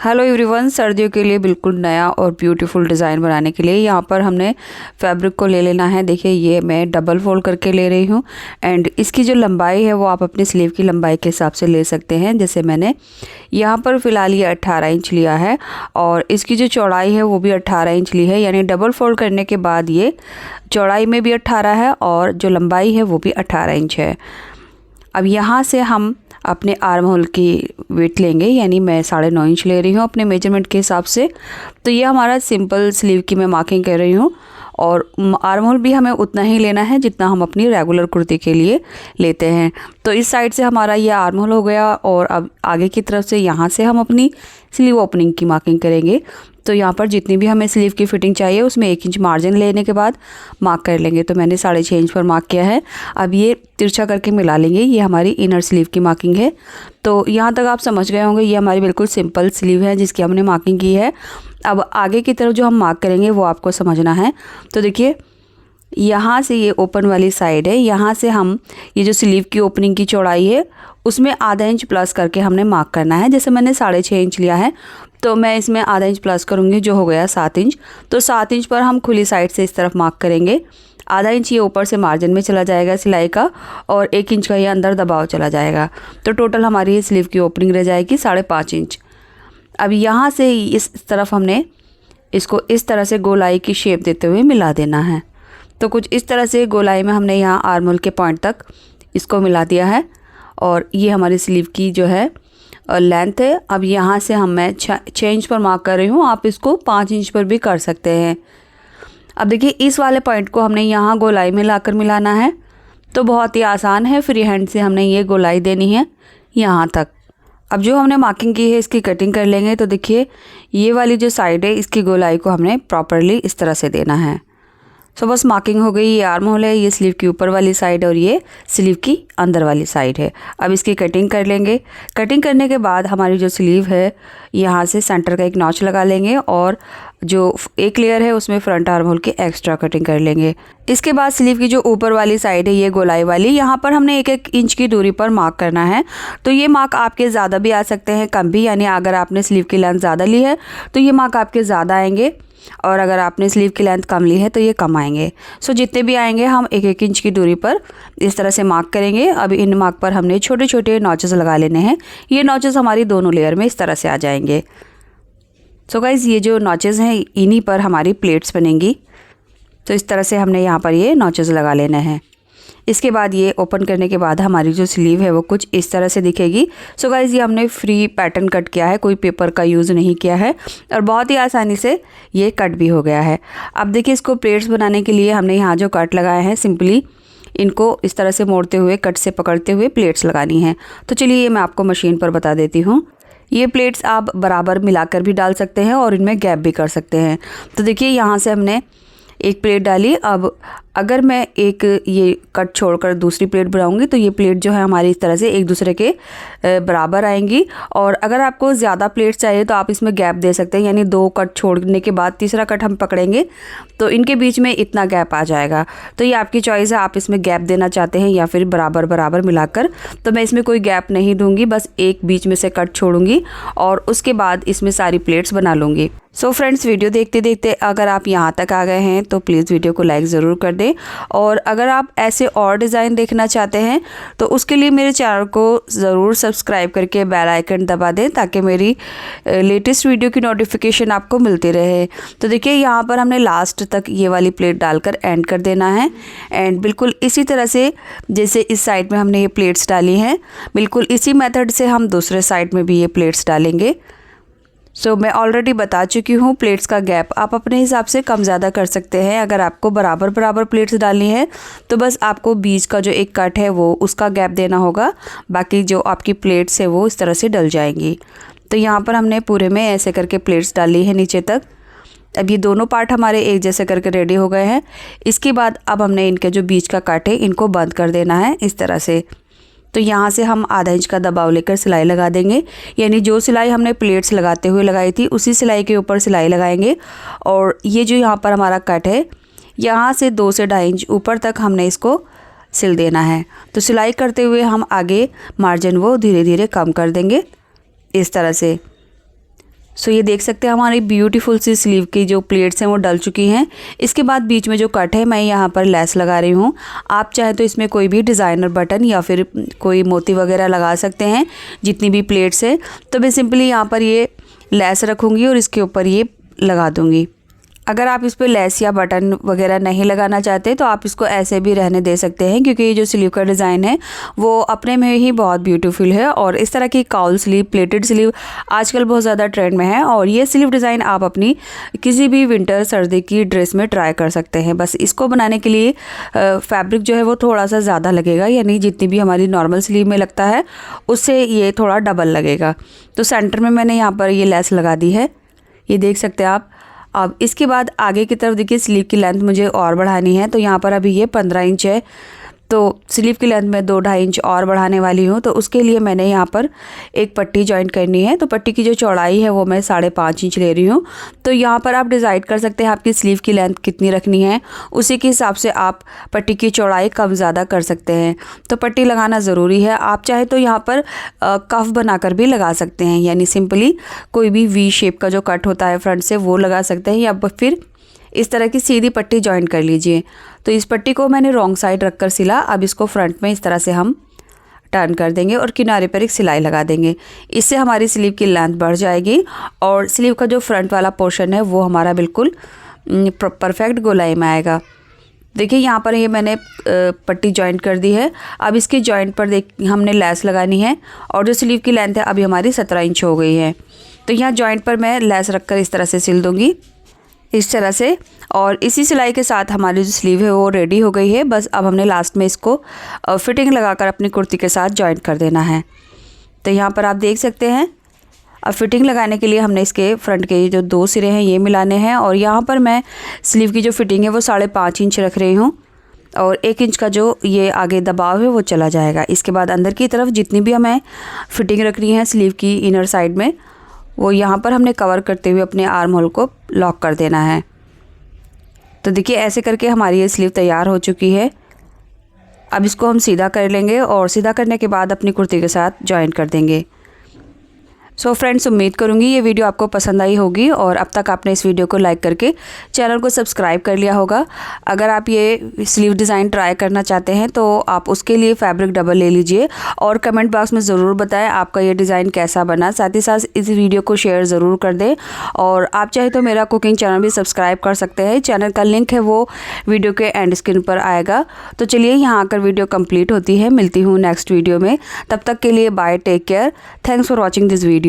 Hello everyone, सर्दियों के लिए बिल्कुल नया और ब्यूटीफुल डिज़ाइन बनाने के लिए यहाँ पर हमने फैब्रिक को ले लेना है। देखिए ये मैं डबल फोल्ड करके ले रही हूँ एंड इसकी जो लंबाई है वो आप अपनी स्लीव की लंबाई के हिसाब से ले सकते हैं। जैसे मैंने यहाँ पर फ़िलहाल ये 18 इंच लिया है और इसकी जो चौड़ाई है वो भी 18 इंच ली है, यानी डबल फोल्ड करने के बाद ये चौड़ाई में भी 18 है और जो लंबाई है वो भी 18 इंच है। अब यहाँ से हम अपने आर्म होल की वेट लेंगे, यानी मैं 9.5 इंच ले रही हूँ अपने मेजरमेंट के हिसाब से। तो ये हमारा सिंपल स्लीव की मैं मार्किंग कर रही हूँ और आर्म होल भी हमें उतना ही लेना है जितना हम अपनी रेगुलर कुर्ती के लिए लेते हैं। तो इस साइड से हमारा ये आर्म होल हो गया और अब आगे की तरफ से यहाँ से हम अपनी स्लीव ओपनिंग की मार्किंग करेंगे। तो यहाँ पर जितनी भी हमें स्लीव की फिटिंग चाहिए उसमें 1 इंच मार्जिन लेने के बाद मार्क कर लेंगे। तो मैंने 6.5 इंच पर मार्क किया है। अब ये तिरछा करके मिला लेंगे, ये हमारी इनर स्लीव की मार्किंग है। तो यहाँ तक आप समझ गए होंगे, ये हमारी बिल्कुल सिंपल स्लीव है जिसकी हमने मार्किंग की है। अब आगे की तरफ जो हम मार्क करेंगे वो आपको समझना है। तो देखिए यहाँ से ये ओपन वाली साइड है, यहाँ से हम ये जो स्लीव की ओपनिंग की चौड़ाई है उसमें आधा इंच प्लस करके हमने मार्क करना है। जैसे मैंने 6.5 इंच लिया है तो मैं इसमें आधा इंच प्लस करूँगी, जो हो गया 7 इंच। तो 7 इंच पर हम खुली साइड से इस तरफ मार्क करेंगे। आधा इंच ये ऊपर से मार्जिन में चला जाएगा सिलाई का और 1 इंच का ये अंदर दबाव चला जाएगा। तो टोटल हमारी ये स्लीव की ओपनिंग रह जाएगी 5.5 इंच। अब यहाँ से इस तरफ हमने इसको इस तरह से गोलाई की शेप देते हुए मिला देना है। तो कुछ इस तरह से गोलाई में हमने यहाँ आर्म होल के पॉइंट तक इसको मिला दिया है और ये हमारी स्लीव की जो है लेंथ है। अब यहाँ से मैं 6 इंच पर मार्क कर रही हूँ, आप इसको 5 इंच पर भी कर सकते हैं। अब देखिए इस वाले पॉइंट को हमने यहाँ गोलाई में लाकर मिलाना है। तो बहुत ही आसान है, फ्री हैंड से हमने ये गोलाई देनी है यहाँ तक। अब जो हमने मार्किंग की है इसकी कटिंग कर लेंगे। तो देखिए ये वाली जो साइड है इसकी गोलाई को हमने प्रॉपरली इस तरह से देना है। सो बस मार्किंग हो गई। ये आर्म होल है, ये स्लीव की ऊपर वाली साइड और ये स्लीव की अंदर वाली साइड है। अब इसकी कटिंग कर लेंगे। कटिंग करने के बाद हमारी जो स्लीव है यहाँ से सेंटर का एक नॉच लगा लेंगे और जो एक लेयर है उसमें फ्रंट आर्म होल की एक्स्ट्रा कटिंग कर लेंगे। इसके बाद स्लीव की जो ऊपर वाली साइड है ये गोलाई वाली, यहाँ पर हमने 1-1 इंच की दूरी पर मार्क करना है। तो ये मार्क आपके ज़्यादा भी आ सकते हैं, कम भी, यानी अगर आपने स्लीव की लेंथ ज़्यादा ली है तो ये मार्क आपके ज़्यादा आएंगे और अगर आपने स्लीव की लेंथ कम ली है तो ये कम आएंगे। सो जितने भी आएंगे हम 1-1 इंच की दूरी पर इस तरह से मार्क करेंगे। अब इन मार्क पर हमने छोटे छोटे नॉचेस लगा लेने हैं। ये नॉचेस हमारी दोनों लेयर में इस तरह से आ जाएंगे। सो गाइज़ ये जो नॉचेस हैं इन्हीं पर हमारी प्लेट्स बनेंगी। तो इस तरह से हमने यहाँ पर ये नॉचेस लगा लेने हैं। इसके बाद ये ओपन करने के बाद हमारी जो स्लीव है वो कुछ इस तरह से दिखेगी। सो गाइज़ ये हमने फ्री पैटर्न कट किया है, कोई पेपर का यूज़ नहीं किया है और बहुत ही आसानी से ये कट भी हो गया है। अब देखिए इसको प्लेट्स बनाने के लिए हमने यहाँ जो कट लगाए हैं सिंपली इनको इस तरह से मोड़ते हुए कट से पकड़ते हुए प्लेट्स लगानी है। तो चलिए ये मैं आपको मशीन पर बता देती हूँ। ये प्लेट्स आप बराबर मिलाकर भी डाल सकते हैं और इनमें गैप भी कर सकते हैं। तो देखिए यहाँ से हमने एक प्लेट डाली। अब अगर मैं एक ये कट छोड़कर दूसरी प्लेट बनाऊंगी तो ये प्लेट जो है हमारी इस तरह से एक दूसरे के बराबर आएंगी। और अगर आपको ज़्यादा प्लेट्स चाहिए तो आप इसमें गैप दे सकते हैं, यानी 2 कट छोड़ने के बाद तीसरा कट हम पकड़ेंगे तो इनके बीच में इतना गैप आ जाएगा। तो ये आपकी चॉइस है, आप इसमें गैप देना चाहते हैं या फिर बराबर बराबर मिलाकर। तो मैं इसमें कोई गैप नहीं दूंगी, बस एक बीच में से कट छोड़ूंगी और उसके बाद इसमें सारी प्लेट्स बना लूँगी। सो फ्रेंड्स वीडियो देखते देखते अगर आप यहाँ तक आ गए हैं तो प्लीज़ वीडियो को लाइक ज़रूर कर दें और अगर आप ऐसे और डिज़ाइन देखना चाहते हैं तो उसके लिए मेरे चैनल को ज़रूर सब्सक्राइब करके बेल आइकन दबा दें ताकि मेरी लेटेस्ट वीडियो की नोटिफिकेशन आपको मिलती रहे। तो देखिए यहाँ पर हमने लास्ट तक ये वाली प्लेट डालकर एंड कर देना है एंड बिल्कुल इसी तरह से जैसे इस साइड में हमने ये प्लेट्स डाली हैं बिल्कुल इसी मेथड से हम दूसरे साइड में भी ये प्लेट्स डालेंगे। सो मैं ऑलरेडी बता चुकी हूँ प्लेट्स का गैप आप अपने हिसाब से कम ज़्यादा कर सकते हैं। अगर आपको बराबर बराबर प्लेट्स डालनी है तो बस आपको बीच का जो एक कट है वो उसका गैप देना होगा, बाकी जो आपकी प्लेट्स है वो इस तरह से डल जाएंगी। तो यहाँ पर हमने पूरे में ऐसे करके प्लेट्स डाली है नीचे तक। अब ये दोनों पार्ट हमारे एक जैसे करके रेडी हो गए हैं। इसके बाद अब हमने इनके जो बीच का कट है इनको बंद कर देना है इस तरह से। तो यहाँ से हम आधा इंच का दबाव लेकर सिलाई लगा देंगे, यानी जो सिलाई हमने प्लेट्स लगाते हुए लगाई थी उसी सिलाई के ऊपर सिलाई लगाएंगे। और ये जो यहाँ पर हमारा कट है यहाँ से 2 से 2.5 इंच ऊपर तक हमने इसको सिल देना है। तो सिलाई करते हुए हम आगे मार्जिन वो धीरे धीरे कम कर देंगे इस तरह से। सो ये देख सकते हैं हमारी ब्यूटीफुल सी स्लीव की जो प्लेट्स हैं वो डल चुकी हैं। इसके बाद बीच में जो कट है मैं यहाँ पर लेस लगा रही हूँ। आप चाहे तो इसमें कोई भी डिज़ाइनर बटन या फिर कोई मोती वगैरह लगा सकते हैं जितनी भी प्लेट्स है। तो मैं सिंपली यहाँ पर ये लेस रखूँगी और इसके ऊपर ये लगा दूँगी। अगर आप इस पर लेस या बटन वगैरह नहीं लगाना चाहते तो आप इसको ऐसे भी रहने दे सकते हैं, क्योंकि ये जो स्लीव का डिज़ाइन है वो अपने में ही बहुत ब्यूटीफुल है। और इस तरह की काउल स्लीव, प्लेटेड स्लीव आजकल बहुत ज़्यादा ट्रेंड में है और ये स्लीव डिज़ाइन आप अपनी किसी भी विंटर सर्दी की ड्रेस में ट्राई कर सकते हैं। बस इसको बनाने के लिए फैब्रिक जो है वो थोड़ा सा ज़्यादा लगेगा, यानी जितनी भी हमारी नॉर्मल स्लीव में लगता है उससे ये थोड़ा डबल लगेगा। तो सेंटर में मैंने यहाँ पर ये लेस लगा दी है, ये देख सकते हैं आप। अब इसके बाद आगे की तरफ देखिए स्लीव की लेंथ मुझे और बढ़ानी है। तो यहाँ पर अभी ये 15 इंच है, तो स्लीव की लेंथ में 2-2.5 इंच और बढ़ाने वाली हूँ। तो उसके लिए मैंने यहाँ पर एक पट्टी जॉइंट करनी है। तो पट्टी की जो चौड़ाई है वो मैं 5.5 इंच ले रही हूँ। तो यहाँ पर आप डिसाइड कर सकते हैं आपकी स्लीव की लेंथ कितनी रखनी है, उसी के हिसाब से आप पट्टी की चौड़ाई कम ज़्यादा कर सकते हैं। तो पट्टी लगाना ज़रूरी है। आप चाहे तो यहाँ पर कफ बनाकर भी लगा सकते हैं, यानी सिंपली कोई भी वी शेप का जो कट होता है फ्रंट से वो लगा सकते हैं, या फिर इस तरह की सीधी पट्टी जॉइंट कर लीजिए। तो इस पट्टी को मैंने रॉन्ग साइड रखकर सिला। अब इसको फ्रंट में इस तरह से हम टर्न कर देंगे और किनारे पर एक सिलाई लगा देंगे। इससे हमारी स्लीव की लेंथ बढ़ जाएगी और स्लीव का जो फ्रंट वाला पोर्शन है वो हमारा बिल्कुल परफेक्ट गोलाई में आएगा। देखिए यहाँ पर ये मैंने पट्टी जॉइंट कर दी है। अब इसकी जॉइंट पर हमने लेस लगानी है और जो स्लीव की लेंथ है अभी हमारी 17 इंच हो गई है। तो यहाँ जॉइंट पर मैं लेस रखकर इस तरह से सिल दूँगी, इस तरह से। और इसी सिलाई के साथ हमारी जो स्लीव है वो रेडी हो गई है। बस अब हमने लास्ट में इसको फिटिंग लगाकर अपनी कुर्ती के साथ जॉइंट कर देना है। तो यहाँ पर आप देख सकते हैं अब फिटिंग लगाने के लिए हमने इसके फ्रंट के जो 2 सिरे हैं ये मिलाने हैं। और यहाँ पर मैं स्लीव की जो फिटिंग है वो 5.5 इंच रख रही हूँ और 1 इंच का जो ये आगे दबाव है वो चला जाएगा। इसके बाद अंदर की तरफ जितनी भी हमें फिटिंग रखनी है स्लीव की इनर साइड में, वो यहाँ पर हमने कवर करते हुए अपने आर्म होल को लॉक कर देना है। तो देखिए ऐसे करके हमारी ये स्लीव तैयार हो चुकी है। अब इसको हम सीधा कर लेंगे और सीधा करने के बाद अपनी कुर्ती के साथ जॉइंट कर देंगे। सो फ्रेंड्स, उम्मीद करूँगी ये वीडियो आपको पसंद आई होगी और अब तक आपने इस वीडियो को लाइक करके चैनल को सब्सक्राइब कर लिया होगा। अगर आप ये स्लीव डिज़ाइन ट्राई करना चाहते हैं तो आप उसके लिए फैब्रिक डबल ले लीजिए और कमेंट बॉक्स में ज़रूर बताएं आपका ये डिज़ाइन कैसा बना। साथ ही साथ इस वीडियो को शेयर ज़रूर कर दें और आप चाहे तो मेरा कुकिंग चैनल भी सब्सक्राइब कर सकते हैं। चैनल का लिंक है वो वीडियो के एंड स्क्रीन पर आएगा। तो चलिए यहाँ आकर वीडियो कंप्लीट होती है। मिलती हूँ नेक्स्ट वीडियो में, तब तक के लिए bye, take care, thanks for watching this video.